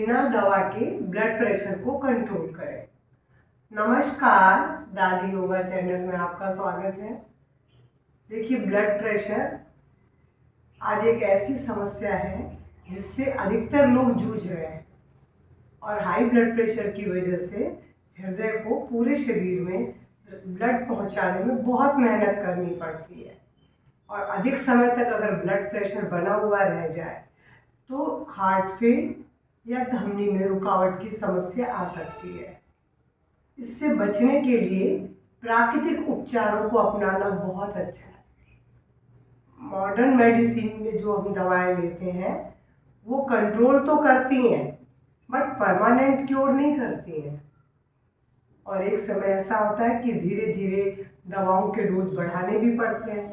बिना दवा के ब्लड प्रेशर को कंट्रोल करें। नमस्कार, दादी योगा चैनल में आपका स्वागत है। देखिए, ब्लड प्रेशर आज एक ऐसी समस्या है जिससे अधिकतर लोग जूझ रहे हैं और हाई ब्लड प्रेशर की वजह से हृदय को पूरे शरीर में ब्लड पहुंचाने में बहुत मेहनत करनी पड़ती है और अधिक समय तक अगर ब्लड प्रेशर बना हुआ रह जाए तो हार्ट फेल या धमनी में रुकावट की समस्या आ सकती है। इससे बचने के लिए प्राकृतिक उपचारों को अपनाना बहुत अच्छा है। मॉडर्न मेडिसिन में जो हम दवाएं लेते हैं वो कंट्रोल तो करती हैं बट परमानेंट क्योर नहीं करती हैं। और एक समय ऐसा होता है कि धीरे धीरे दवाओं के डोज बढ़ाने भी पड़ते हैं।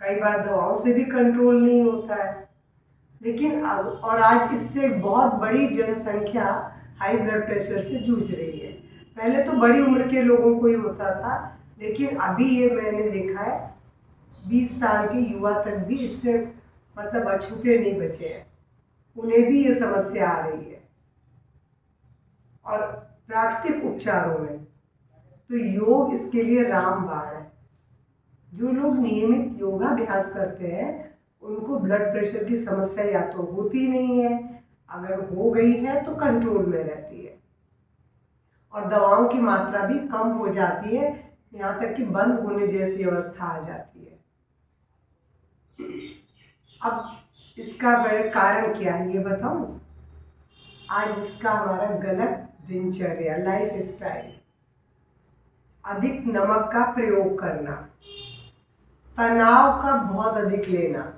कई बार दवाओं से भी कंट्रोल नहीं होता है। लेकिन और आज इससे बहुत बड़ी जनसंख्या हाई ब्लड प्रेशर से जूझ रही है। पहले तो बड़ी उम्र के लोगों को ही होता था, लेकिन अभी ये मैंने देखा है 20 साल के युवा तक भी इससे मतलब अछूते नहीं बचे हैं, उन्हें भी ये समस्या आ रही है। और प्राकृतिक उपचारों में तो योग इसके लिए रामबाण है। जो लोग नियमित योगाभ्यास करते हैं उनको ब्लड प्रेशर की समस्या या तो होती नहीं है, अगर हो गई है तो कंट्रोल में रहती है और दवाओं की मात्रा भी कम हो जाती है, यहाँ तक कि बंद होने जैसी अवस्था आ जाती है। अब इसका कारण क्या है ये बताऊं? आज इसका हमारा गलत दिनचर्या, लाइफ स्टाइल, अधिक नमक का प्रयोग करना, तनाव का बहुत अधिक लेना,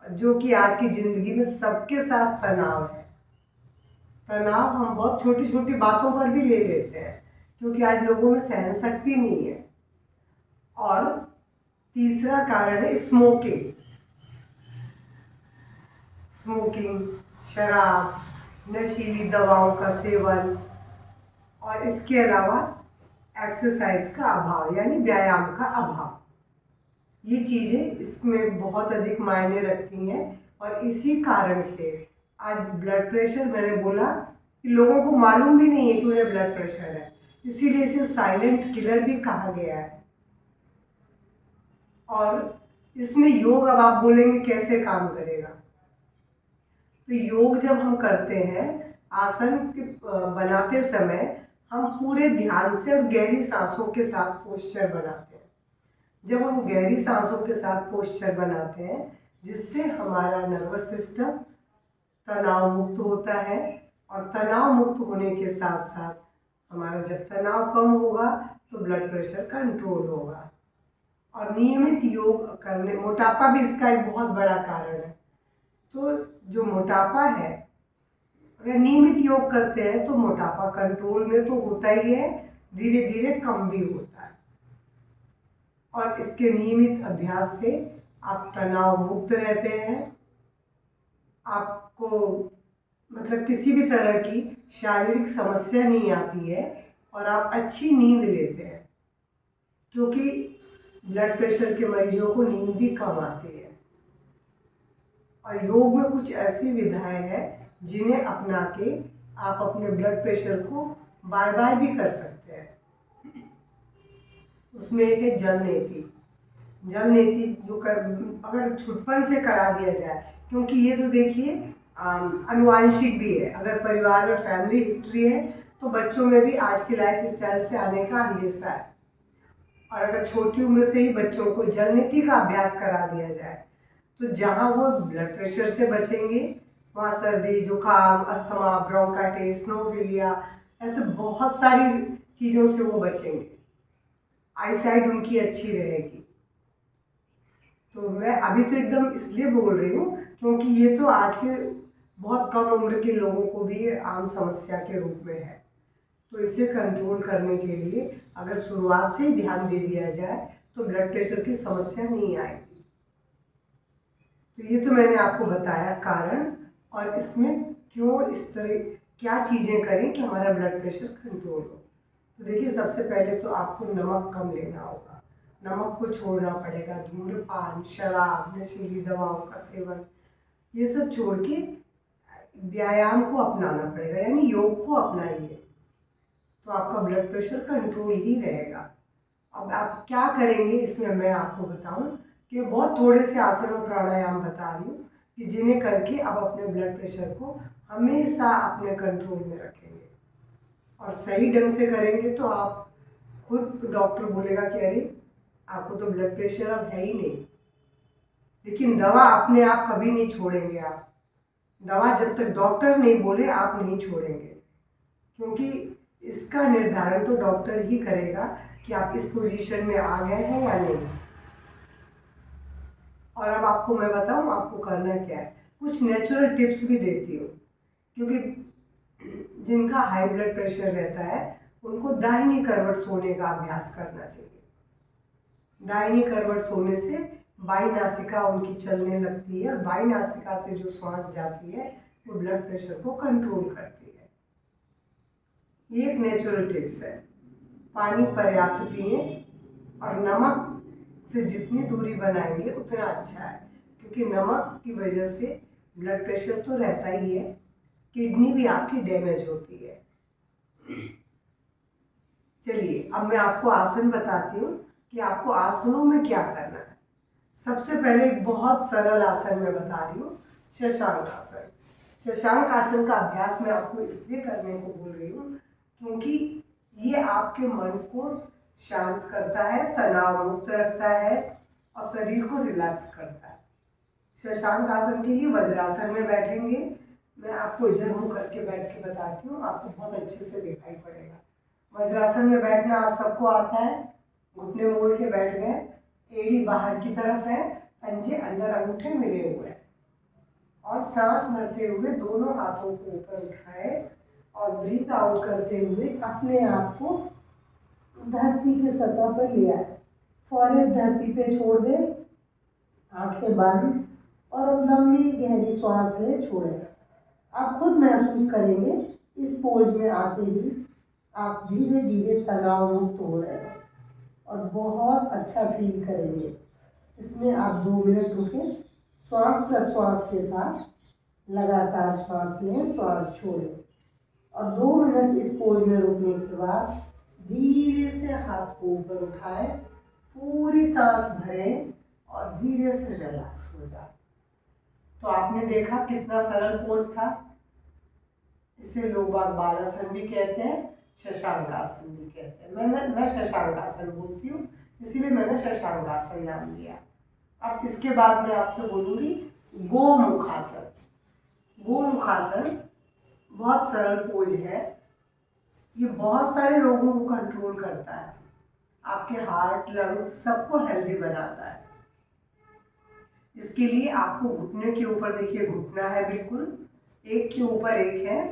जो कि आज की जिंदगी में सबके साथ तनाव है। तनाव हम बहुत छोटी छोटी बातों पर भी ले लेते हैं क्योंकि आज लोगों में सहन शक्ति नहीं है। और तीसरा कारण है स्मोकिंग, शराब, नशीली दवाओं का सेवन और इसके अलावा एक्सरसाइज का अभाव यानी व्यायाम का अभाव। ये चीज़ें इसमें बहुत अधिक मायने रखती हैं और इसी कारण से आज ब्लड प्रेशर, मैंने बोला कि लोगों को मालूम भी नहीं है कि उन्हें ब्लड प्रेशर है, इसीलिए इसे साइलेंट किलर भी कहा गया है। और इसमें योग, अब आप बोलेंगे कैसे काम करेगा? तो योग जब हम करते हैं, आसन बनाते समय हम पूरे ध्यान से और गहरी सांसों के साथ पोस्चर बनाते हैं। जब हम गहरी सांसों के साथ पोस्चर बनाते हैं जिससे हमारा नर्वस सिस्टम तनाव मुक्त होता है और तनाव मुक्त होने के साथ साथ हमारा जब तनाव कम होगा तो ब्लड प्रेशर कंट्रोल होगा। और नियमित योग करने, मोटापा भी इसका एक बहुत बड़ा कारण है। तो जो मोटापा है, अगर नियमित योग करते हैं तो मोटापा कंट्रोल में तो होता ही है, धीरे धीरे कम भी होता है। और इसके नियमित अभ्यास से आप तनाव मुक्त रहते हैं, आपको मतलब किसी भी तरह की शारीरिक समस्या नहीं आती है और आप अच्छी नींद लेते हैं, क्योंकि ब्लड प्रेशर के मरीजों को नींद भी कम आती है। और योग में कुछ ऐसी विधाएं हैं जिन्हें अपना के आप अपने ब्लड प्रेशर को बाय बाय भी कर सकते हैं। उसमें एक है जल नीति। जल नीति जो अगर छुटपन से करा दिया जाए, क्योंकि ये तो देखिए अनुवांशिक भी है। अगर परिवार में फैमिली हिस्ट्री है तो बच्चों में भी आज की लाइफ स्टाइल से आने का अंदेशा है। और अगर छोटी उम्र से ही बच्चों को जल नीति का अभ्यास करा दिया जाए तो जहाँ वो ब्लड प्रेशर से बचेंगे, वहाँ सर्दी, जुकाम, अस्थमा, ब्रोंकाइटिस, स्नोफिलिया, ऐसे बहुत सारी चीज़ों से वो बचेंगे। आईसाइट उनकी अच्छी रहेगी। तो मैं अभी तो एकदम इसलिए बोल रही हूँ क्योंकि ये तो आज के बहुत कम उम्र के लोगों को भी आम समस्या के रूप में है। तो इसे कंट्रोल करने के लिए अगर शुरुआत से ही ध्यान दे दिया जाए तो ब्लड प्रेशर की समस्या नहीं आएगी। तो ये तो मैंने आपको बताया कारण, और इसमें क्यों इस तरह क्या चीज़ें करें कि हमारा ब्लड प्रेशर कंट्रोल हो। तो देखिए, सबसे पहले तो आपको नमक कम लेना होगा, नमक को छोड़ना पड़ेगा। धूम्रपान, शराब, नशीली दवाओं का सेवन, ये सब छोड़ के व्यायाम को अपनाना पड़ेगा, यानी योग को अपनाइए तो आपका ब्लड प्रेशर कंट्रोल ही रहेगा। अब आप क्या करेंगे इसमें मैं आपको बताऊं कि बहुत थोड़े से आसन और प्राणायाम बता रही हूँ कि जिन्हें करके आप अपने ब्लड प्रेशर को हमेशा अपने कंट्रोल में रखेंगे और सही ढंग से करेंगे तो आप खुद डॉक्टर बोलेगा कि अरे आपको तो ब्लड प्रेशर अब है ही नहीं। लेकिन दवा अपने आप कभी नहीं छोड़ेंगे आप। दवा जब तक डॉक्टर नहीं बोले आप नहीं छोड़ेंगे, क्योंकि इसका निर्धारण तो डॉक्टर ही करेगा कि आप इस पोजीशन में आ गए हैं या नहीं। और अब आपको मैं बताऊं आपको करना क्या है। कुछ नेचुरल टिप्स भी देती हूँ, क्योंकि जिनका हाई ब्लड प्रेशर रहता है उनको दाहिनी करवट सोने का अभ्यास करना चाहिए। दाहिनी करवट सोने से बाई नासिका उनकी चलने लगती है और बाई नासिका से जो श्वास जाती है वो ब्लड प्रेशर को कंट्रोल करती है। ये एक नेचुरल टिप्स है। पानी पर्याप्त पिए और नमक से जितनी दूरी बनाएंगे उतना अच्छा है, क्योंकि नमक की वजह से ब्लड प्रेशर तो रहता ही है, किडनी भी आपकी डैमेज होती है। चलिए अब मैं आपको आसन बताती हूँ कि आपको आसनों में क्या करना है। सबसे पहले एक बहुत सरल आसन मैं बता रही हूँ, शशांक आसन। शशांक आसन का अभ्यास मैं आपको इसलिए करने को बोल रही हूँ क्योंकि ये आपके मन को शांत करता है, तनाव मुक्त रखता है और शरीर को रिलैक्स करता है। शशांक आसन के लिए वज्रासन में बैठेंगे। मैं आपको इधर मुंह करके बैठ के बताती हूँ, आपको बहुत अच्छे से दिखाई पड़ेगा। वज्रासन में बैठना आप सबको आता है। घुटने मोड़ के बैठ गए, एड़ी बाहर की तरफ है, पंजे अंदर, अंगूठे मिले हुए हैं और सांस भरते हुए दोनों हाथों को ऊपर उठाए और ब्रीथ आउट करते हुए अपने आप को धरती के सतह पर ले आए। फॉरहेड धरती पे छोड़ दे, आंखें बंद और लंबी गहरी श्वास से छोड़ें। आप खुद महसूस करेंगे इस पोज में आते ही आप धीरे धीरे तनाव मुक्त हो रहे हैं और बहुत अच्छा फील करेंगे। इसमें आप 2 मिनट रुकें, श्वास प्रश्वास के साथ लगातार श्वास लें, श्वास छोड़ें और 2 मिनट इस पोज में रुकने के बाद धीरे से हाथ को ऊपर उठाएं, पूरी सांस भरें और धीरे से रिलैक्स हो जाए। तो आपने देखा कितना सरल पोज था। इसे लोग बालासन भी कहते हैं, शशांक आसन भी कहते हैं। मैं शशांक आसन बोलती हूँ, इसीलिए मैंने शशांक आसन नाम लिया। अब इसके बाद मैं आपसे बोलूँगी गोमुखासन। गोमुखासन बहुत सरल पोज है। ये बहुत सारे रोगों को कंट्रोल करता है, आपके हार्ट, लंग्स सबको हेल्दी बनाता है। इसके लिए आपको घुटने के ऊपर, देखिए घुटना है बिल्कुल एक के ऊपर एक है,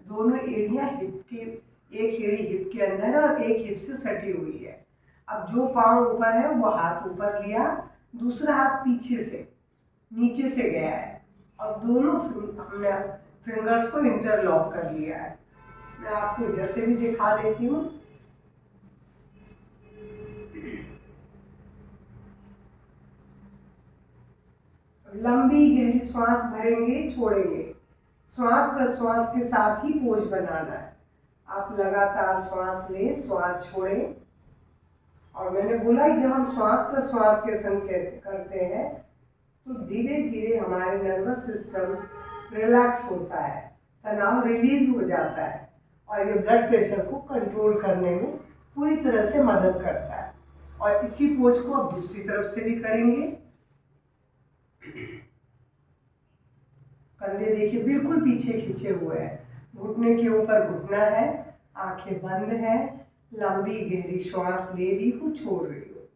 दोनों एड़ियाँ हिप के, एक एड़ी हिप के अंदर है और एक हिप से सटी हुई है। अब जो पाँव ऊपर है वो हाथ ऊपर लिया, दूसरा हाथ पीछे से नीचे से गया है और दोनों हमने फिंगर्स को इंटरलॉक कर लिया है। मैं आपको इधर से भी दिखा देती हूँ। लंबी गहरी श्वास भरेंगे, छोड़ेंगे। श्वास प्रश्वास के साथ ही पोज बनाना है। आप लगातार श्वास लें, श्वास छोड़ें। और मैंने बोला कि जब हम श्वास प्रश्वास के संग करते हैं तो धीरे धीरे हमारे नर्वस सिस्टम रिलैक्स होता है, तनाव रिलीज हो जाता है और ये ब्लड प्रेशर को कंट्रोल करने में पूरी तरह से मदद करता है। और इसी पोज को अब दूसरी तरफ से भी करेंगे। कंधे देखिए बिल्कुल पीछे खींचे हुए हैं, घुटने के ऊपर घुटना है, आंखें बंद है, लंबी गहरी श्वास ले रही हूँ, छोड़ रही हूँ।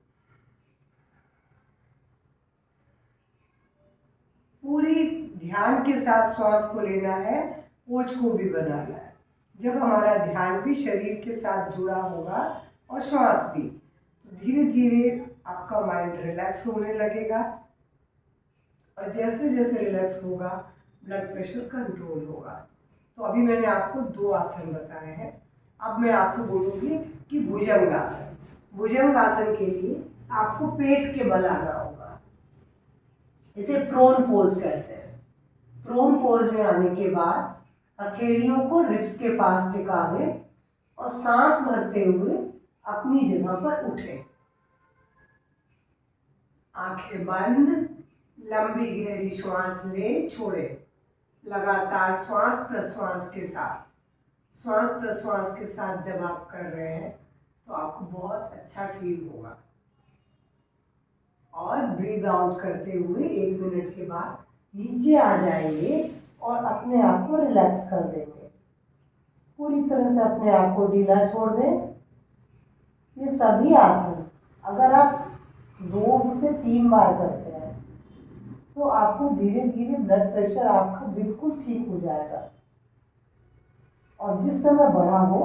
पूरी ध्यान के साथ श्वास को लेना है, पोज को भी बनाना है। जब हमारा ध्यान भी शरीर के साथ जुड़ा होगा और श्वास भी, तो धीरे धीरे आपका माइंड रिलैक्स होने लगेगा और जैसे जैसे रिलैक्स होगा ब्लड प्रेशर कंट्रोल होगा। तो अभी मैंने आपको 2 आसन बताए हैं। अब मैं आपसे बोलूँगी कि भुजंग आसन। भुजंग आसन के लिए आपको पेट के बल आना होगा, इसे प्रोन पोज कहते हैं। प्रोन पोज में आने के बाद हथेलियों को रिब्स के पास टिका दें और सांस भरते हुए अपनी जगह पर उठें। आंखें बंद, लंबी गहरी श्वास ले छोड़े। लगातार श्वास प्रश्वास के साथ, श्वास प्रश्वास के साथ जब आप कर रहे हैं तो आपको बहुत अच्छा फील होगा। और ब्रीद आउट करते हुए 1 मिनट के बाद नीचे आ जाएंगे और अपने आप को रिलैक्स कर देंगे। पूरी तरह से अपने आप को ढीला छोड़ दें। ये सभी आसन अगर आप 2 से 3 बार करते हैं तो आपको धीरे धीरे ब्लड प्रेशर आपका बिल्कुल ठीक हो जाएगा। और जिस समय बढ़ा हो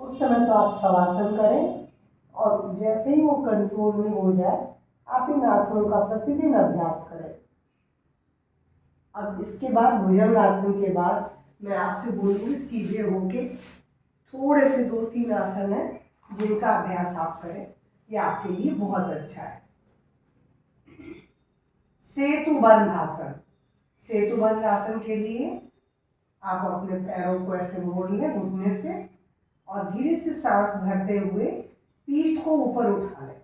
उस समय तो आप शवासन करें और जैसे ही वो कंट्रोल में हो जाए आप इन आसनों का प्रतिदिन अभ्यास करें। अब इसके बाद भुजंग आसन के बाद मैं आपसे बोलूँगी सीधे होके थोड़े से 2-3 आसन हैं जिनका अभ्यास आप करें, ये आपके लिए बहुत अच्छा है। सेतुबंध आसन। सेतुबंध आसन के लिए आप अपने पैरों को ऐसे मोड़ लें घुटने से और धीरे से सांस भरते हुए पीठ को ऊपर उठा लें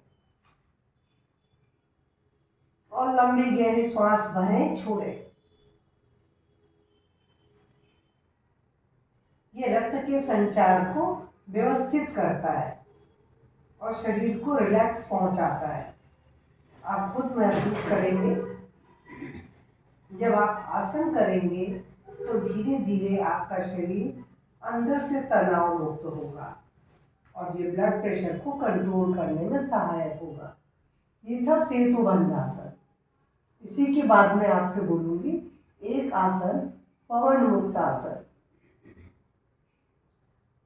और लंबी गहरी श्वास भरें, छोड़ें। ये रक्त के संचार को व्यवस्थित करता है और शरीर को रिलैक्स पहुंचाता है। आप खुद महसूस करेंगे जब आप आसन करेंगे तो धीरे धीरे आपका शरीर अंदर से तनाव मुक्त होगा और ये ब्लड प्रेशर को कंट्रोल करने में सहायक होगा। ये था सेतुबंध आसन। इसी के बाद मैं आपसे बोलूँगी एक आसन पवन मुक्त आसन।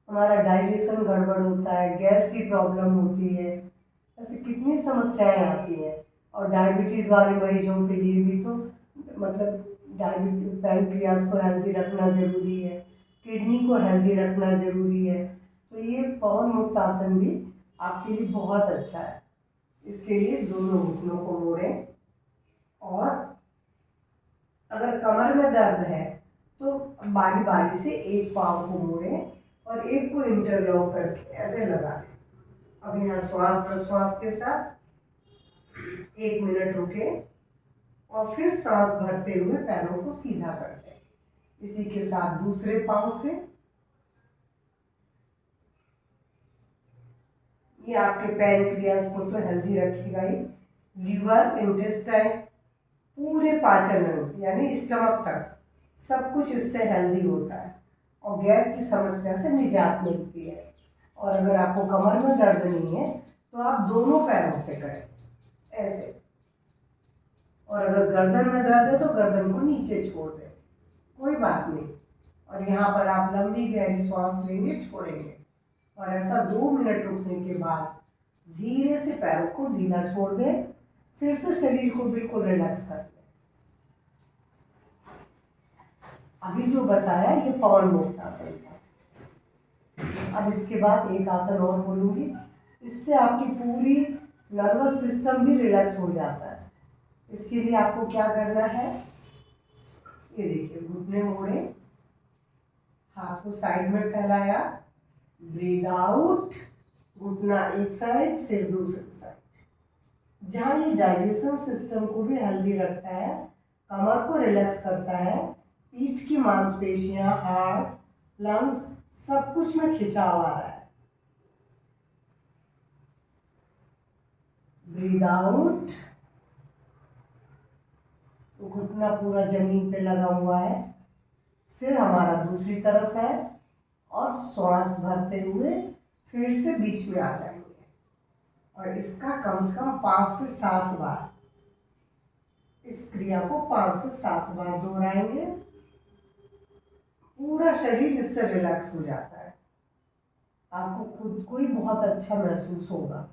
हमारा डाइजेशन गड़बड़ होता है, गैस की प्रॉब्लम होती है, ऐसी कितनी समस्याएं आती हैं। और डायबिटीज़ वाले मरीजों के लिए भी तो मतलब पैनक्रियास को हेल्दी रखना ज़रूरी है, किडनी को हेल्दी रखना ज़रूरी है। तो ये पवन मुक्त आसन भी आपके लिए बहुत अच्छा है। इसके लिए दोनों घुटनों को मोड़ें और अगर कमर में दर्द है तो बारी बारी से एक पाँव को मोड़ें और एक को इंटरलॉक करके ऐसे लगा लें। अब यहाँ श्वास प्रश्वास के साथ 1 मिनट रुके और फिर सांस भरते हुए पैरों को सीधा कर दें। इसी के साथ दूसरे पाँव से ये आपके पैनक्रियास को तो हेल्दी रखेगा ही, लीवर, इंटेस्टाइन, पूरे पाचन अंग यानी स्टमक तक सब कुछ इससे हेल्दी होता है और गैस की समस्या से निजात मिलती है। और अगर आपको कमर में दर्द नहीं है तो आप दोनों पैरों से करें ऐसे। और अगर गर्दन में दर्द है तो गर्दन को नीचे छोड़ दें, कोई बात नहीं। और यहाँ पर आप लंबी गहरी श्वास लेंगे, छोड़ेंगे और ऐसा 2 मिनट रुकने के बाद धीरे से पैरों को ढीला छोड़ दें। फिर से शरीर को बिल्कुल रिलैक्स कर दें। अभी जो बताया ये पवन मुक्त आसन था। अब इसके बाद एक आसन और बोलूँगी, इससे आपकी पूरी नर्वस सिस्टम भी रिलैक्स हो जाता है। इसके लिए आपको क्या करना है, ये देखिए घुटने मोड़े, हाथ को साइड में फैलाया, ब्रीद आउट, घुटना एक साइड, सिर दूसरी साइड। जहाँ ये डाइजेशन सिस्टम को भी हेल्दी रखता है, कमर को रिलैक्स करता है, पीठ की मांसपेशियां, हार्ट, लंग्स सब कुछ में खिंचाव आ रहा है। ब्रीद आउट, तो घुटना पूरा जमीन पे लगा हुआ है, सिर हमारा दूसरी तरफ है और श्वास भरते हुए फिर से बीच में आ जाएंगे और इसका कम से कम 5 से 7 बार, इस क्रिया को 5 से 7 बार दोहराएंगे। पूरा शरीर इससे रिलैक्स हो जाता है, आपको खुद को ही बहुत अच्छा महसूस होगा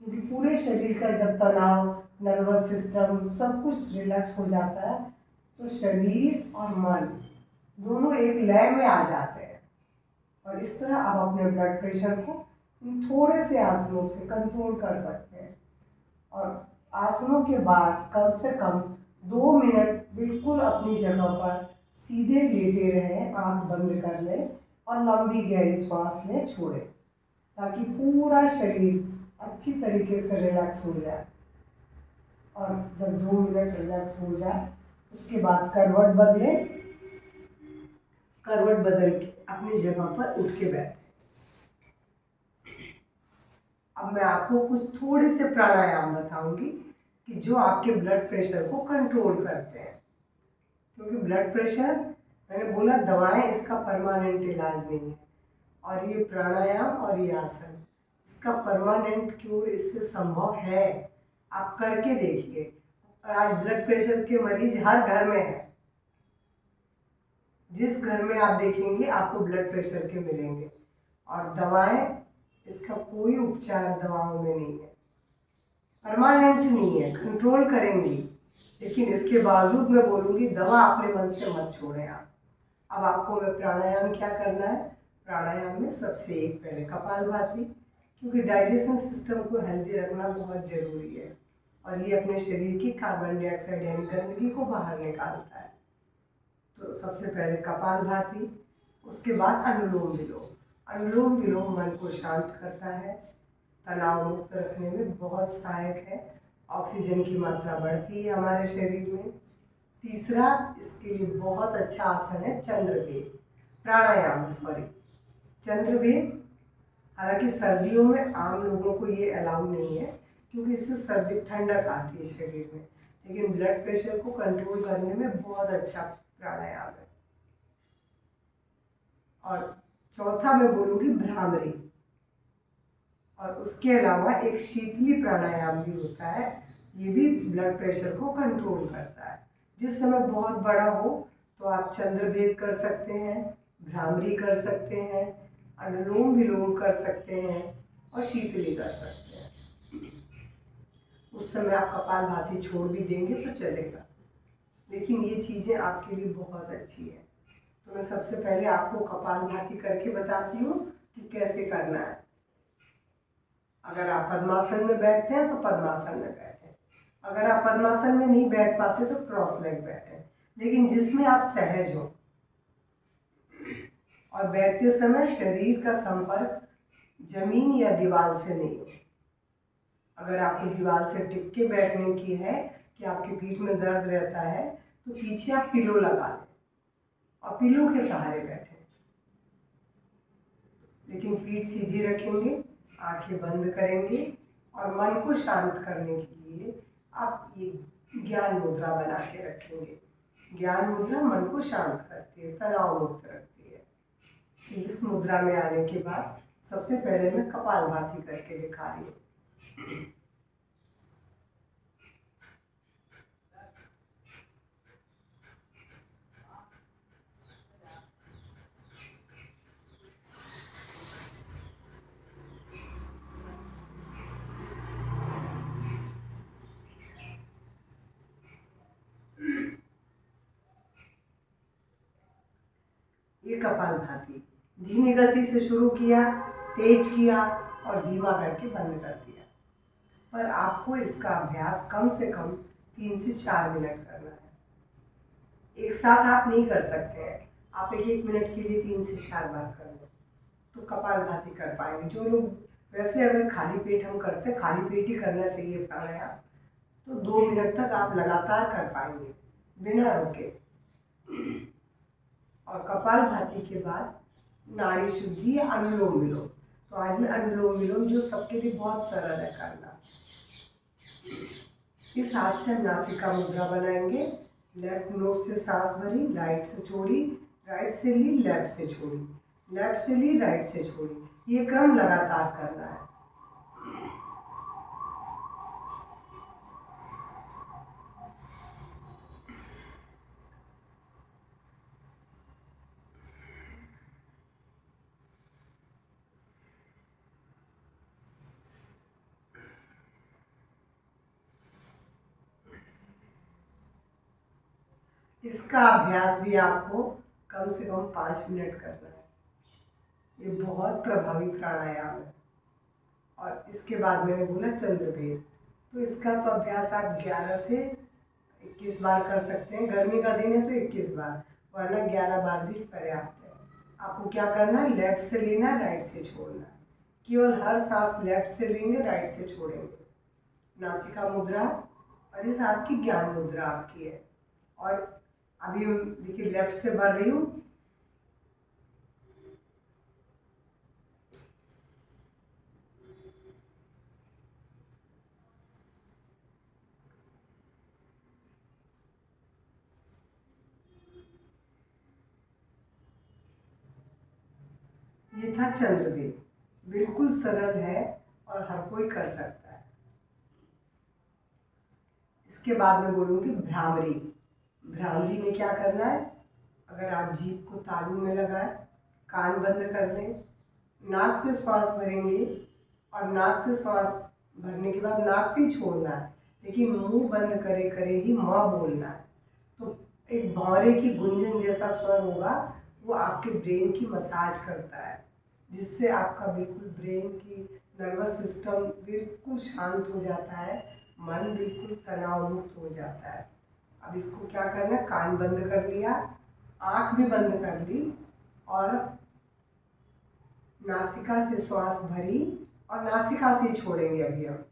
क्योंकि पूरे शरीर का जब तनाव, नर्वस सिस्टम सब कुछ रिलैक्स हो जाता है तो शरीर और मन दोनों एक लय में आ जाते हैं। और इस तरह आप अपने ब्लड प्रेशर को इन थोड़े से आसनों से कंट्रोल कर सकते हैं। और आसनों के बाद कम से कम 2 मिनट बिल्कुल अपनी जगह पर सीधे लेटे रहें, आंख बंद कर लें और लंबी गहरी सांस लें, छोड़ें, ताकि पूरा शरीर अच्छी तरीके से रिलैक्स हो जाए। और जब 2 मिनट रिलैक्स हो जाए उसके बाद करवट बदलें। करवट बदल के अपनी जगह पर उठ के बैठें। अब मैं आपको कुछ थोड़े से प्राणायाम बताऊंगी कि जो आपके ब्लड प्रेशर को कंट्रोल करते हैं, क्योंकि ब्लड प्रेशर, मैंने बोला, दवाएं इसका परमानेंट इलाज नहीं है, और ये प्राणायाम और ये आसन इसका परमानेंट क्योर इससे संभव है। आप करके देखिए। और आज ब्लड प्रेशर के मरीज हर घर में है। जिस घर में आप देखेंगे आपको ब्लड प्रेशर के मिलेंगे। और दवाएं, इसका कोई उपचार दवाओं में नहीं है, परमानेंट नहीं है, कंट्रोल करेंगी। लेकिन इसके बावजूद मैं बोलूँगी दवा अपने मन से मत छोड़ें आप। अब आपको मैं प्राणायाम क्या करना है। प्राणायाम में सबसे एक पहले कपालभाति, क्योंकि डाइजेशन सिस्टम को हेल्दी रखना बहुत ज़रूरी है और ये अपने शरीर की कार्बन डाइऑक्साइड यानी गंदगी को बाहर निकालता है। तो सबसे पहले कपालभाति, उसके बाद अनुलोम विलोम। अनुलोम विलोम मन को शांत करता है, तनाव मुक्त रखने में बहुत सहायक है, ऑक्सीजन की मात्रा बढ़ती है हमारे शरीर में। तीसरा इसके लिए बहुत अच्छा आसन है चंद्रभेद प्राणायाम, सॉरी, चंद्रभेद। हालांकि सर्दियों में आम लोगों को ये अलाउ नहीं है, क्योंकि इससे सर्दी ठंडक आती है शरीर में, लेकिन ब्लड प्रेशर को कंट्रोल करने में बहुत अच्छा प्राणायाम है। और चौथा मैं बोलूँगी भ्रामरी। और उसके अलावा एक शीतली प्राणायाम भी होता है, ये भी ब्लड प्रेशर को कंट्रोल करता है। जिस समय बहुत बड़ा हो तो आप चंद्रभेद कर सकते हैं, भ्रामरी कर सकते हैं, अनुलोम विलोम कर सकते हैं और शीतली कर सकते हैं। उस समय आप कपालभाति छोड़ भी देंगे तो चलेगा, लेकिन ये चीज़ें आपके लिए बहुत अच्छी है। तो मैं सबसे पहले आपको कपालभाति करके बताती हूँ कि कैसे करना है। अगर आप पद्मासन में बैठते हैं तो पद्मासन में बैठें, अगर आप पद्मासन में नहीं बैठ पाते तो क्रॉस लेग बैठें, लेकिन जिसमें आप सहज हो। और बैठते समय शरीर का संपर्क जमीन या दीवार से नहीं हो। अगर आपको दीवार से टिक के बैठने की है कि आपके पीठ में दर्द रहता है, तो पीछे आप पिलो लगा लें और पिलो के सहारे बैठें, लेकिन पीठ सीधी रखेंगे, आंखें बंद करेंगे और मन को शांत करने के लिए आप ये ज्ञान मुद्रा बना के रखेंगे। ज्ञान मुद्रा मन को शांत करती है, तनाव मुक्त रखती है। तो इस मुद्रा में आने के बाद सबसे पहले मैं कपालभाति करके दिखा रही हूँ। ये कपालभाति धीमी गति से शुरू किया, तेज किया और धीमा करके बंद कर दिया। पर आपको इसका अभ्यास कम से कम 3 से 4 मिनट करना है। एक साथ आप नहीं कर सकते हैं, आप एक मिनट के लिए 3 से 4 बार कर लो तो कपालभाति कर पाएंगे। जो लोग, वैसे अगर खाली पेट हम करते हैं, खाली पेट ही करना चाहिए प्राणायाम, तो 2 मिनट तक आप लगातार कर पाएंगे बिना रुके। और कपालभाति के बाद नाड़ी शुद्धि या अनुलोम विलोम। तो आज मैं अनुलोम विलोम, जो सबके लिए बहुत सरल है करना। इस हाथ से हम नासिका मुद्रा बनाएंगे। लेफ्ट नोज से सांस भरी, राइट से छोड़ी, राइट से ली, लेफ्ट से छोड़ी, लेफ्ट से ली, राइट से छोड़ी। ये क्रम लगातार करना है। इसका अभ्यास भी आपको कम से कम 5 मिनट करना है। ये बहुत प्रभावी प्राणायाम है। और इसके बाद मैंने बोला चंद्रभेद, तो इसका तो अभ्यास आप 11 से 21 बार कर सकते हैं। गर्मी का दिन है तो 21 बार, वरना 11 बार भी पर्याप्त है। आपको क्या करना है, लेफ्ट से लेना है, राइट से छोड़ना है। केवल हर सांस लेफ्ट से लेंगे, राइट से छोड़ेंगे। नासिका मुद्रा, और इस हाथ की ज्ञान मुद्रा आपकी है। और अभी देखिए लेफ्ट से भर रही हूँ, ये था चंद्रवेद। बिल्कुल सरल है और हर कोई कर सकता है। इसके बाद में बोलूँगी भ्रामरी। भ्रामरी में क्या करना है, अगर आप जीभ को तालू में लगाएं, कान बंद कर लें, नाक से श्वास भरेंगे और नाक से श्वास भरने के बाद नाक से ही छोड़ना है, लेकिन मुंह बंद करे करे ही म बोलना है। तो एक भौरे की गुंजन जैसा स्वर होगा, वो आपके ब्रेन की मसाज करता है, जिससे आपका बिल्कुल ब्रेन की नर्वस सिस्टम बिल्कुल शांत हो जाता है, मन बिल्कुल तनाव मुक्त हो जाता है। अब इसको क्या करना है, कान बंद कर लिया, आँख भी बंद कर ली और नासिका से श्वास भरी और नासिका से ही छोड़ेंगे अभी हम।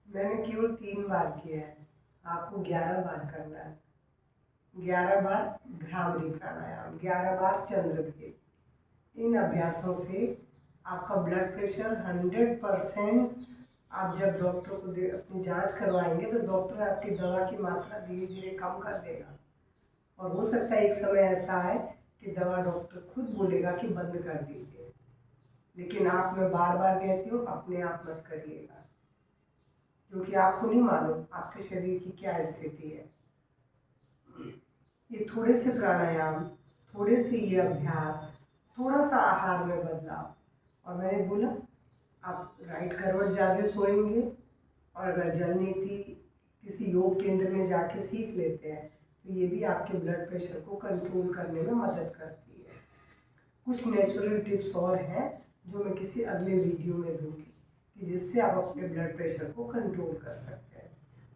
मैंने केवल 3 बार किया है, आपको 11 बार करना है। 11 बार भ्रामरी प्राणायाम, 11 बार चंद्रभेद। इन अभ्यासों से आपका ब्लड प्रेशर 100%, आप जब डॉक्टर को अपनी जांच करवाएंगे तो डॉक्टर आपकी दवा की मात्रा धीरे धीरे कम कर देगा। और हो सकता है एक समय ऐसा है कि दवा डॉक्टर खुद बोलेगा कि बंद कर दीजिए, लेकिन आप, मैं बार बार कहती हूँ, अपने आप मत करिएगा, क्योंकि आपको नहीं मालूम आपके शरीर की क्या स्थिति है। ये थोड़े से प्राणायाम, थोड़े से ये अभ्यास, थोड़ा सा आहार में बदलाव, और मैंने बोला आप राइट करवट ज़्यादा सोएंगे, और अगर जल नीति किसी योग केंद्र में जाके सीख लेते हैं तो ये भी आपके ब्लड प्रेशर को कंट्रोल करने में मदद करती है। कुछ नेचुरल टिप्स और हैं जो मैं किसी अगले वीडियो में दूंगी, कि जिससे आप अपने ब्लड प्रेशर को कंट्रोल कर सकते हैं।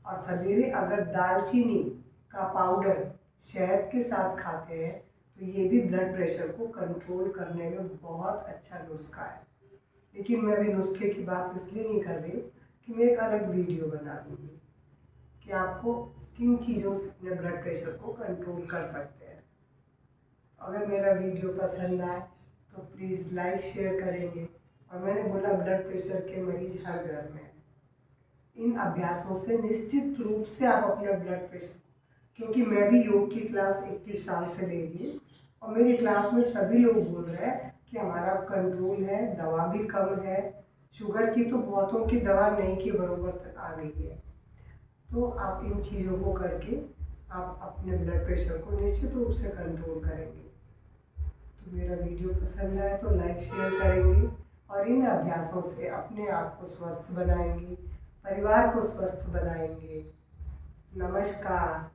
और सवेरे अगर दालचीनी का पाउडर शहद के साथ खाते हैं तो ये भी ब्लड प्रेशर को कंट्रोल करने में बहुत अच्छा नुस्खा है। लेकिन मैं अभी नुस्खे की बात इसलिए नहीं कर रही कि मैं एक अलग वीडियो बना दूँगी कि आपको किन चीज़ों से अपने ब्लड प्रेशर को कंट्रोल कर सकते हैं। अगर मेरा वीडियो पसंद आए तो प्लीज़ लाइक शेयर करेंगे। और मैंने बोला ब्लड प्रेशर के मरीज हर घर में। इन अभ्यासों से निश्चित रूप से आप अपना ब्लड प्रेशर, क्योंकि मैं भी योग की क्लास 21 साल से ले रही हूँ और मेरी क्लास में सभी लोग बोल रहे हैं कि हमारा कंट्रोल है, दवा भी कम है, शुगर की तो बहुतों की दवा नहीं के बराबर तक आ गई है। तो आप इन चीज़ों को करके आप अपने ब्लड प्रेशर को निश्चित रूप से कंट्रोल करेंगे। तो मेरा वीडियो पसंद आए तो लाइक शेयर करेंगे और इन अभ्यासों से अपने आप को स्वस्थ बनाएंगे, परिवार को स्वस्थ बनाएंगे। नमस्कार,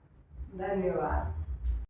धन्यवाद।